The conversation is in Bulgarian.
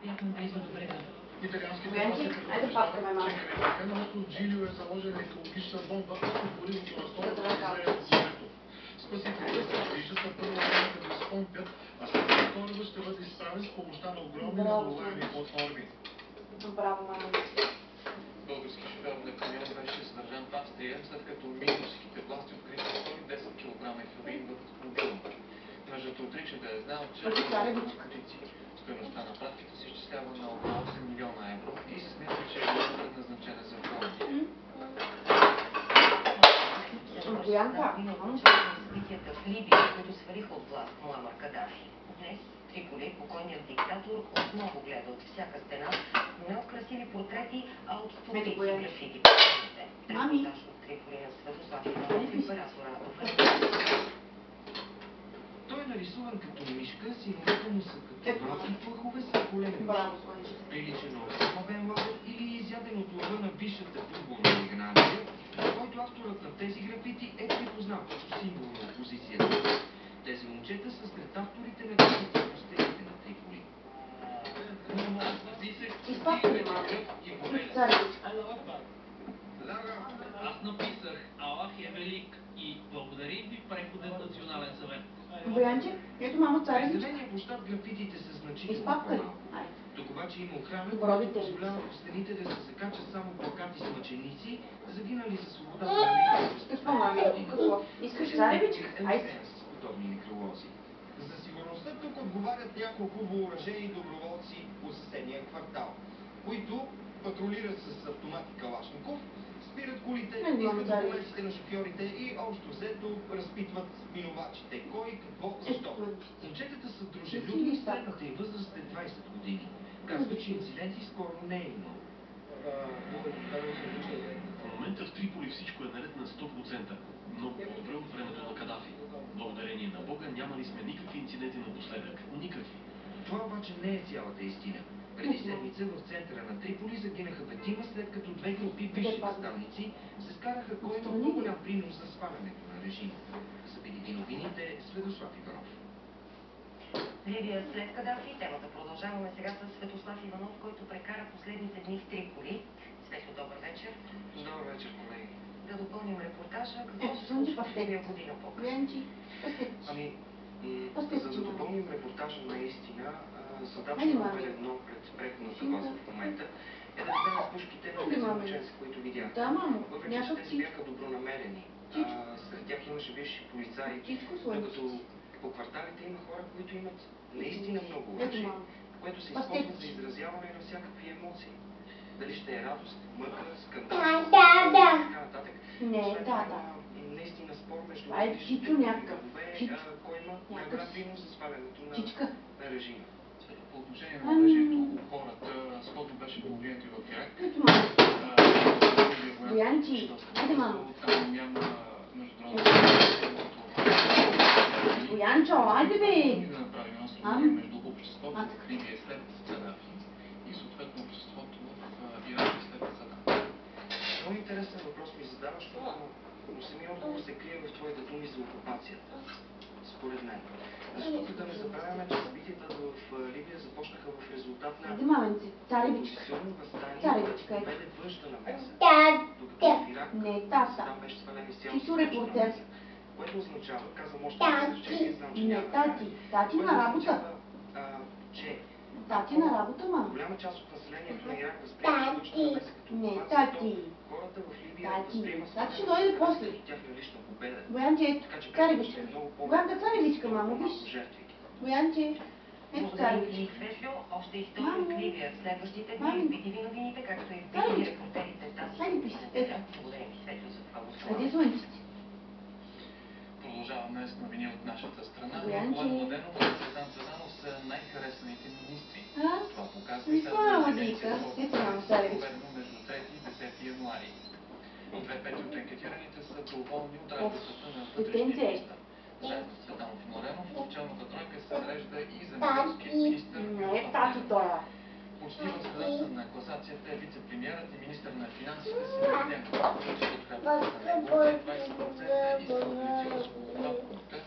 Бяхме близо до брега. Италианските власти предупреждават, че край брега на остров Джилио е заложена екологична бомба, като горивото на второто измерение за лето. Спасителите се грижат, а първо време да изпомпят, а след това корабът ще бъде изправен с помощта на огромни надуваеми платформи. Браво, мама. Български шофьор на камион беше задържан в Австрия, след като митническите власти откриха 110 кг хероин в автомобила. Мъжът отрича да е знал, че наркотици. Стойността на пратките се изчислява на около 8 милиона евро и се смята, че е предназначена за клон. Събитията в Либия, които свалиха от власт Муамар Кадафи. Днес Триполи, покойният диктатор, отново гледа от всяка стена, но не от красиви портрети, а от стотици графити по стените. Репортаж от Триполи на Светослав Иванов и оператора Той е нарисуван като мишка, силовете му са като врати плъхове с големи уши. Прилича на Осама Бен Ладен или изяден от лъва на бившата футболна лига на Англия, който авторът на тези графити е припознал като символ на опозицията. Тези момчета са сред авторите на графити по стените на Триполи. Аз написах Аллах е велик и благодарим ви преходен национален съвет. Боянче, ето мамо царевич. Разделения площад графитите са значително по-малко. Тук обаче има охрана, която позволява по стените да се закачат само плакати с мъченици, загинали за свободата на религията. Искаш царевичка? Айде. Подобни некролози. За сигурността тук отговарят няколко въоръжени доброволци по съседния квартал, които патрулират с автомати Калашников, спират колите, искат документите на шофьорите и общо взето разпитват минувачите кой, какво, защо. Момчетата са дружелюбни, средната им възраст е 20 години. Казват, че инциденти скоро не е имало. В момента в Триполи всичко е наред на 100%. Много по-добре от времето на Кадафи. Благодарение на Бога нямали сме никакви инциденти напоследък. Никакви. Това обаче не е цялата истина. Преди седмица в центъра на Триполи загинаха петима, след като две групи бивши наставници се скараха кой има по-голям принос за свалянето на режима. За BTV новините Светослав Иванов. Либия след Кадафи. Темата продължаваме сега с Светослав Иванов, който прекара последните дни в Триполи. Светло, добър вечер. Добър вечер, колеги. Да допълним репортажа. Какво се случва в Либия година по-късно? За да допълним репортажа наистина, задача номер едно пред преходната база в момента е да вземат пушките на тези момченца, които видяха. Въпреки че тези бяха добронамерени. Сред тях имаше бивши полицаи, докато по кварталите има хора, които имат наистина много оръжие, което се използва за изразяване на всякакви емоции. Дали ще е радост, мъка, скандал, и така нататък. Наистина спор между различните градове, кой има най-голям принос за свалянето на режима. По отношение на оръжието у хората, сходно беше положението и в Ирак. Боянчи, айде мамо. Там няма международно. Боянчо, айде бе! Да направим едно сравнение между обществото в Либия след Кадафи и съответно обществото в Ирак след Саддам. Много интересен въпрос ми задаваш, но самия отговор се крие в твоите думи за окупацията. Според мен. Защото да не забравяме, че събитията в Либия започнаха в резултат на опозиционно възстание, което доведе външна намеса. Докато в Ирак Саддам беше свален изцяло с външна намеса. Което означава, казвам още изречение, знам, че няма че голяма част от населението на Ирак възприема външна намеса като окупация, хората в Либия възприемат свалянето тяхна лична победа. Така че беше много по-малко жертви. Благодарим ви, Светло. Още история от Либия в следващите дни в BTV новините, както и в BTV репортерите тази неделя. Благодарим ви, Светло, за това условие. Продължаваме с новини от нашата страна. Владен Младенов и Цветан Цветанов са най-харесваните министри. Това показва и проведено между 3 и 10 януари. 2/5 от анкетираните са доволни от работата на вътрешния министър. Заедно с Цветанов и Младенов, в челната тройка се нарежда и земеделският министър. Почти в средата на класацията е вице-премиерът и министър на финансите Симеон Дянков. Подкрепата на него е 20% и се увеличила с около 2 пункта.